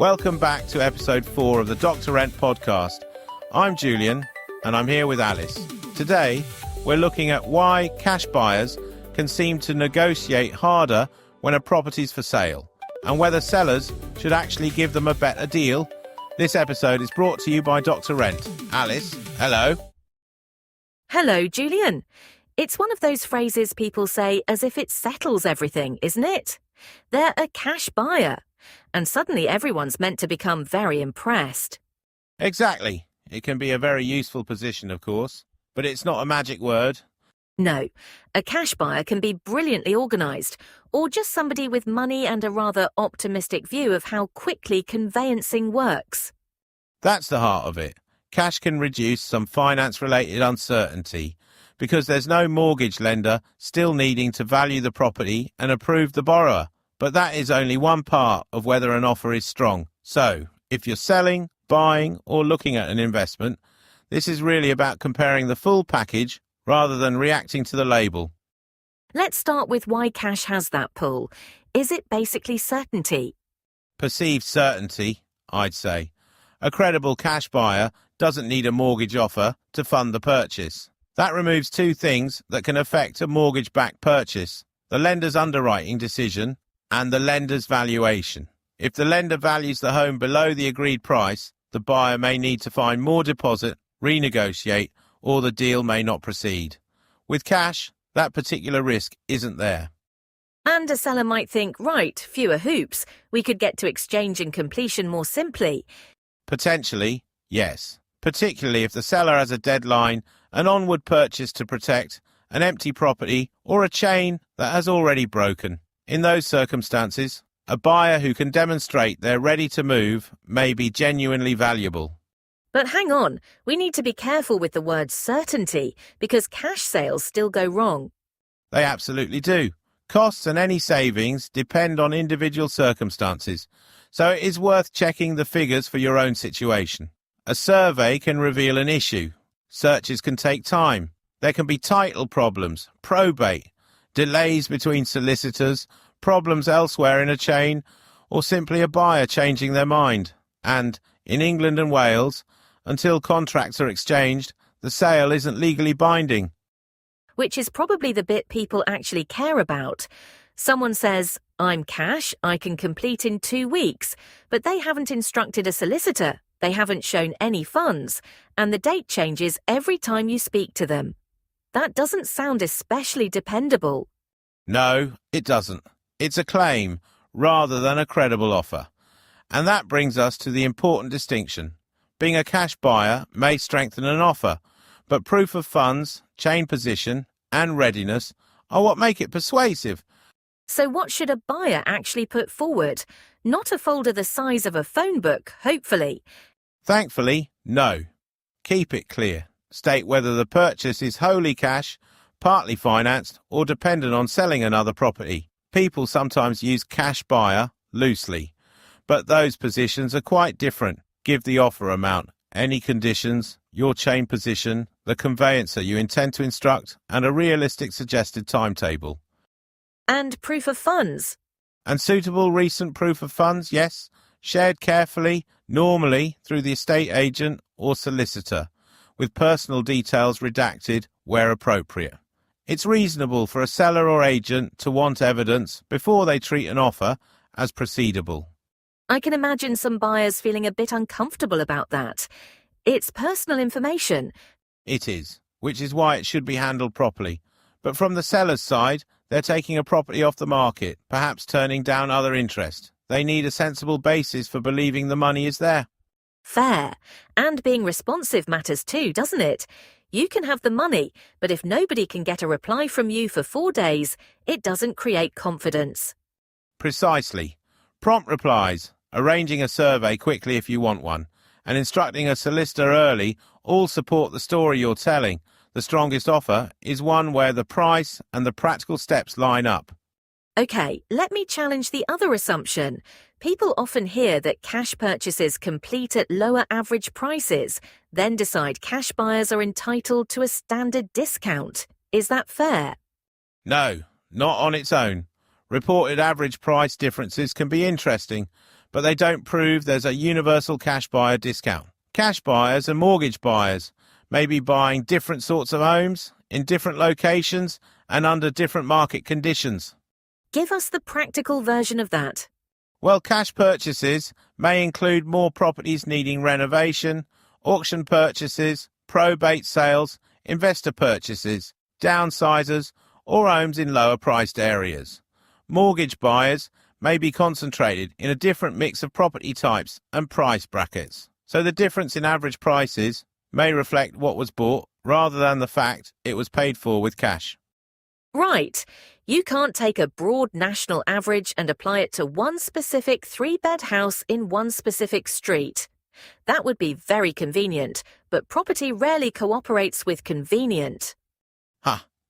Welcome back to episode 4 of the Dr. Rent podcast. I'm Julian and I'm here with Alice. Today, we're looking at why cash buyers can seem to negotiate harder when a property's for sale and whether sellers should actually give them a better deal. This episode is brought to you by Dr. Rent. Alice, hello. Hello, Julian. It's one of those phrases people say as if it settles everything, isn't it? They're a cash buyer. And suddenly everyone's meant to become very impressed. Exactly. It can be a very useful position, of course, but it's not a magic word. No, a cash buyer can be brilliantly organised, or just somebody with money and a rather optimistic view of how quickly conveyancing works. That's the heart of it. Cash can reduce some finance-related uncertainty because there's no mortgage lender still needing to value the property and approve the borrower. But that is only one part of whether an offer is strong. So, if you're selling, buying, or looking at an investment, this is really about comparing the full package rather than reacting to the label. Let's start with why cash has that pull. Is it basically certainty? Perceived certainty, I'd say. A credible cash buyer doesn't need a mortgage offer to fund the purchase. That removes two things that can affect a mortgage-backed purchase: the lender's underwriting decision and the lender's valuation. If the lender values the home below the agreed price, the buyer may need to find more deposit, renegotiate, or the deal may not proceed. With cash, that particular risk isn't there. And a seller might think, right, fewer hoops, we could get to exchange and completion more simply. Potentially, yes. Particularly if the seller has a deadline, an onward purchase to protect, an empty property, or a chain that has already broken. In those circumstances, a buyer who can demonstrate they're ready to move may be genuinely valuable. But hang on, we need to be careful with the word certainty, because cash sales still go wrong. They absolutely do. Costs and any savings depend on individual circumstances, so it is worth checking the figures for your own situation. A survey can reveal an issue. Searches can take time. There can be title problems, probate, delays between solicitors, problems elsewhere in a chain, or simply a buyer changing their mind. And, in England and Wales, until contracts are exchanged, the sale isn't legally binding. Which is probably the bit people actually care about. Someone says, I'm cash, I can complete in 2 weeks, but they haven't instructed a solicitor, they haven't shown any funds, and the date changes every time you speak to them. That doesn't sound especially dependable. No, it doesn't. It's a claim rather than a credible offer. And that brings us to the important distinction. Being a cash buyer may strengthen an offer, but proof of funds, chain position, and readiness are what make it persuasive. So what should a buyer actually put forward? Not a folder the size of a phone book, hopefully. Thankfully, no. Keep it clear. State whether the purchase is wholly cash, partly financed, or dependent on selling another property. People sometimes use cash buyer loosely, but those positions are quite different. Give the offer amount, any conditions, your chain position, the conveyancer you intend to instruct, and a realistic suggested timetable. And proof of funds. And suitable recent proof of funds, yes, shared carefully, normally through the estate agent or solicitor, with personal details redacted where appropriate. It's reasonable for a seller or agent to want evidence before they treat an offer as proceedable. I can imagine some buyers feeling a bit uncomfortable about that. It's personal information. It is, which is why it should be handled properly. But from the seller's side, they're taking a property off the market, perhaps turning down other interest. They need a sensible basis for believing the money is there. Fair. And being responsive matters too, doesn't it? You can have the money, but if nobody can get a reply from you for 4 days, it doesn't create confidence. Precisely. Prompt replies, arranging a survey quickly if you want one, and instructing a solicitor early all support the story you're telling. The strongest offer is one where the price and the practical steps line up. Okay, let me challenge the other assumption. People often hear that cash purchases complete at lower average prices, then decide cash buyers are entitled to a standard discount. Is that fair? No, not on its own. Reported average price differences can be interesting, but they don't prove there's a universal cash buyer discount. Cash buyers and mortgage buyers may be buying different sorts of homes in different locations and under different market conditions. Give us the practical version of that. Well, cash purchases may include more properties needing renovation, auction purchases, probate sales, investor purchases, downsizers, or homes in lower priced areas. Mortgage buyers may be concentrated in a different mix of property types and price brackets. So the difference in average prices may reflect what was bought rather than the fact it was paid for with cash. Right. You can't take a broad national average and apply it to one specific 3-bed house in one specific street. That would be very convenient, but property rarely cooperates with convenient.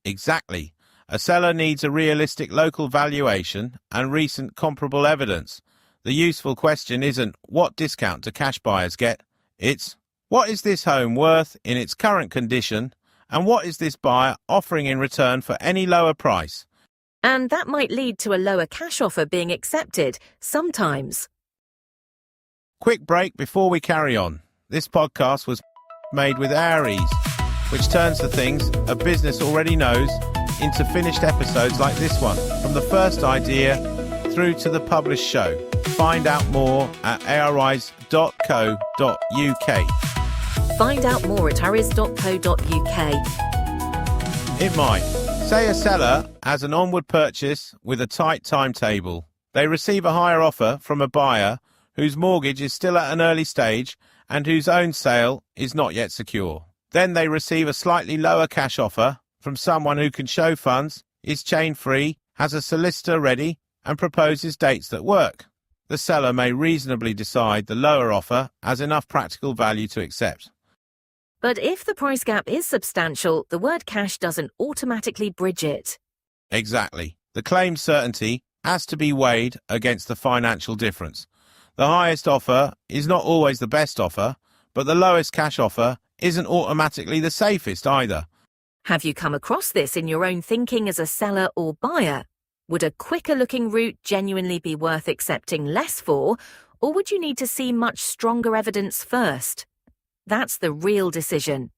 Exactly. A seller needs a realistic local valuation and recent comparable evidence. The useful question isn't what discount do cash buyers get? It's what is this home worth in its current condition and what is this buyer offering in return for any lower price? And that might lead to a lower cash offer being accepted, sometimes. Quick break before we carry on. This podcast was made with our ease, which turns the things a business already knows into finished episodes like this one, from the first idea through to the published show. Find out more at aris.co.uk. Find out more at aris.co.uk. It might. Say a seller has an onward purchase with a tight timetable. They receive a higher offer from a buyer whose mortgage is still at an early stage and whose own sale is not yet secure. Then they receive a slightly lower cash offer from someone who can show funds, is chain-free, has a solicitor ready, and proposes dates that work. The seller may reasonably decide the lower offer has enough practical value to accept. But if the price gap is substantial, the word cash doesn't automatically bridge it. Exactly. The claim certainty has to be weighed against the financial difference. The highest offer is not always the best offer, but the lowest cash offer isn't automatically the safest either. Have you come across this in your own thinking as a seller or buyer? Would a quicker-looking route genuinely be worth accepting less for, or would you need to see much stronger evidence first? That's the real decision.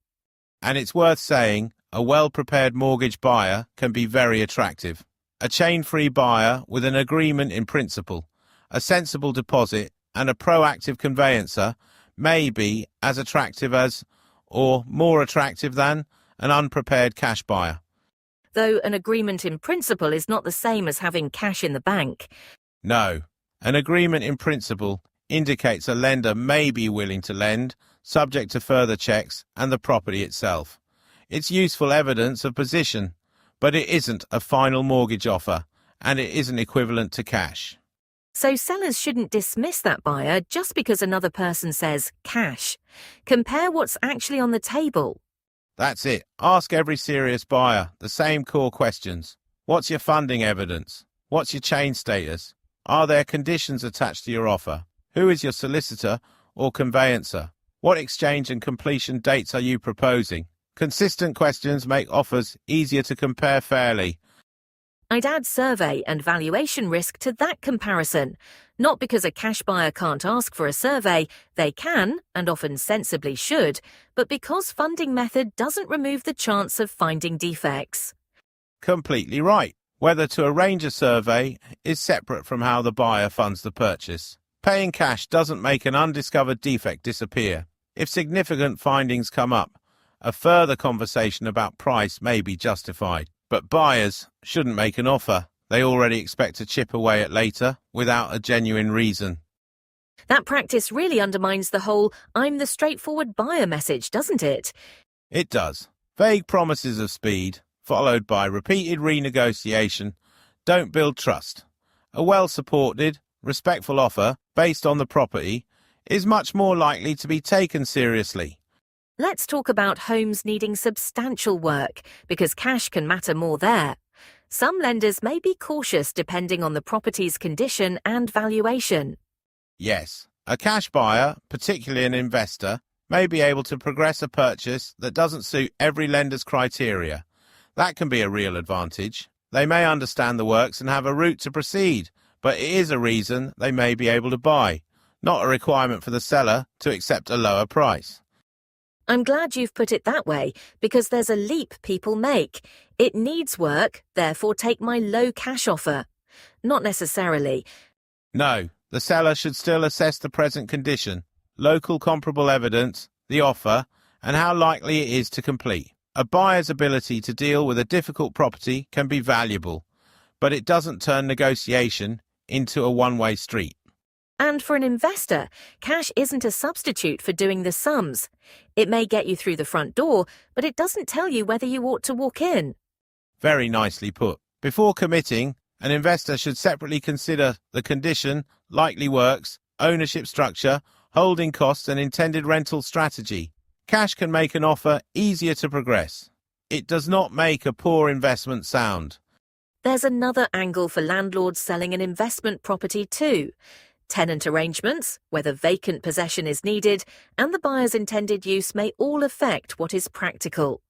And it's worth saying, a well-prepared mortgage buyer can be very attractive. A chain-free buyer with an agreement in principle, a sensible deposit, and a proactive conveyancer may be as attractive as, or more attractive than, an unprepared cash buyer. Though an agreement in principle is not the same as having cash in the bank. No, an agreement in principle indicates a lender may be willing to lend, subject to further checks and the property itself. It's useful evidence of position, but it isn't a final mortgage offer, and it isn't equivalent to cash. So sellers shouldn't dismiss that buyer just because another person says cash. Compare what's actually on the table. That's it. Ask every serious buyer the same core questions. What's your funding evidence? What's your chain status? Are there conditions attached to your offer? Who is your solicitor or conveyancer? What exchange and completion dates are you proposing? Consistent questions make offers easier to compare fairly. I'd add survey and valuation risk to that comparison. Not because a cash buyer can't ask for a survey, they can, and often sensibly should, but because funding method doesn't remove the chance of finding defects. Completely right. Whether to arrange a survey is separate from how the buyer funds the purchase. Paying cash doesn't make an undiscovered defect disappear. If significant findings come up, a further conversation about price may be justified. But buyers shouldn't make an offer they already expect to chip away at later without a genuine reason. That practice really undermines the whole "I'm the straightforward buyer" message, doesn't it? It does. Vague promises of speed, followed by repeated renegotiation, don't build trust. A well-supported, respectful offer based on the property is much more likely to be taken seriously. Let's talk about homes needing substantial work, because cash can matter more there. Some lenders may be cautious depending on the property's condition and valuation. Yes, a cash buyer, particularly an investor, may be able to progress a purchase that doesn't suit every lender's criteria. That can be a real advantage. They may understand the works and have a route to proceed, but it is a reason they may be able to buy, not a requirement for the seller to accept a lower price. I'm glad you've put it that way, because there's a leap people make. It needs work, therefore take my low cash offer. Not necessarily. No, the seller should still assess the present condition, local comparable evidence, the offer, and how likely it is to complete. A buyer's ability to deal with a difficult property can be valuable, but it doesn't turn negotiation into a one-way street. And for an investor, cash isn't a substitute for doing the sums. It may get you through the front door, but it doesn't tell you whether you ought to walk in. Very nicely put. Before committing, an investor should separately consider the condition, likely works, ownership structure, holding costs and intended rental strategy. Cash can make an offer easier to progress. It does not make a poor investment sound. There's another angle for landlords selling an investment property too. Tenant arrangements, whether vacant possession is needed, and the buyer's intended use may all affect what is practical.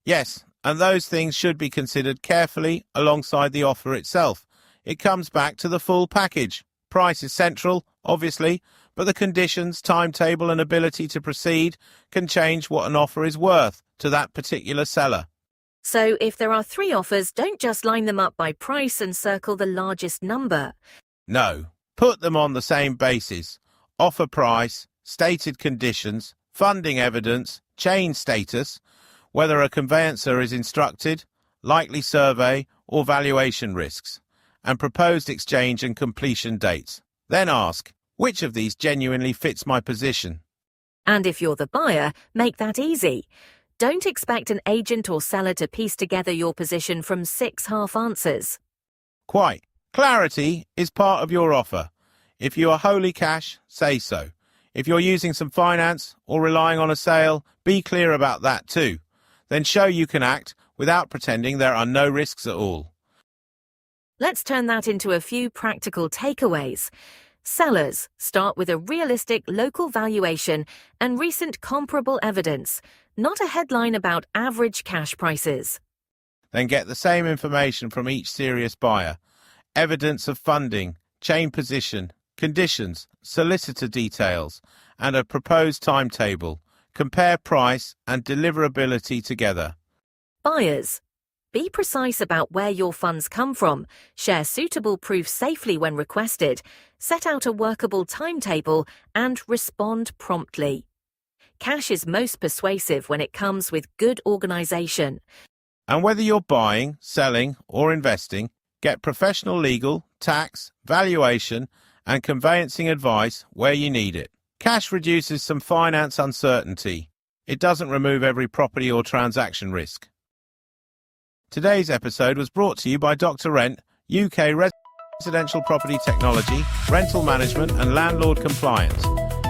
Yes, and those things should be considered carefully alongside the offer itself. It comes back to the full package. Price is central, obviously, but the conditions, timetable and ability to proceed can change what an offer is worth to that particular seller. So if there are 3 offers, don't just line them up by price and circle the largest number. No. Put them on the same basis: offer price, stated conditions, funding evidence, chain status, whether a conveyancer is instructed, likely survey or valuation risks, and proposed exchange and completion dates. Then ask, which of these genuinely fits my position? And if you're the buyer, make that easy. Don't expect an agent or seller to piece together your position from 6 half answers. Quite. Clarity is part of your offer. If you are wholly cash, say so. If you're using some finance or relying on a sale, be clear about that too. Then show you can act without pretending there are no risks at all. Let's turn that into a few practical takeaways. Sellers, start with a realistic local valuation and recent comparable evidence, not a headline about average cash prices. Then get the same information from each serious buyer. Evidence of funding, chain position, conditions, solicitor details, and a proposed timetable. Compare price and deliverability together. Buyers, be precise about where your funds come from, share suitable proof safely when requested, set out a workable timetable, and respond promptly. Cash is most persuasive when it comes with good organisation. And whether you're buying, selling, or investing, get professional legal, tax, valuation, and conveyancing advice where you need it. Cash reduces some finance uncertainty. It doesn't remove every property or transaction risk. Today's episode was brought to you by Dr. Rent, UK Residential Property Technology, Rental Management and Landlord Compliance.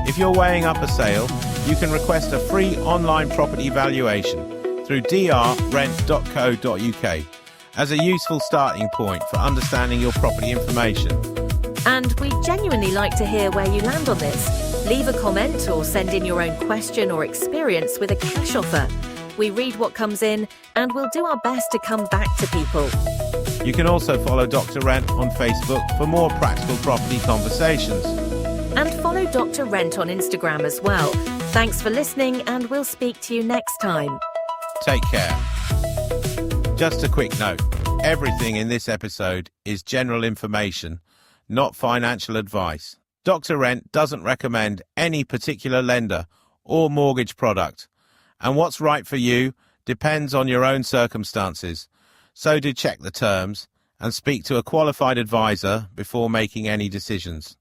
If you're weighing up a sale, you can request a free online property valuation through drrent.co.uk as a useful starting point for understanding your property information. And we'd genuinely like to hear where you land on this. Leave a comment or send in your own question or experience with a cash offer. We read what comes in and we'll do our best to come back to people. You can also follow Dr. Rent on Facebook for more practical property conversations. And follow Dr. Rent on Instagram as well. Thanks for listening and we'll speak to you next time. Take care. Just a quick note, everything in this episode is general information, not financial advice. Dr. Rent doesn't recommend any particular lender or mortgage product, and what's right for you depends on your own circumstances. So do check the terms and speak to a qualified advisor before making any decisions.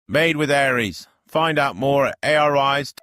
Made with Aries. Find out more at aris.co.uk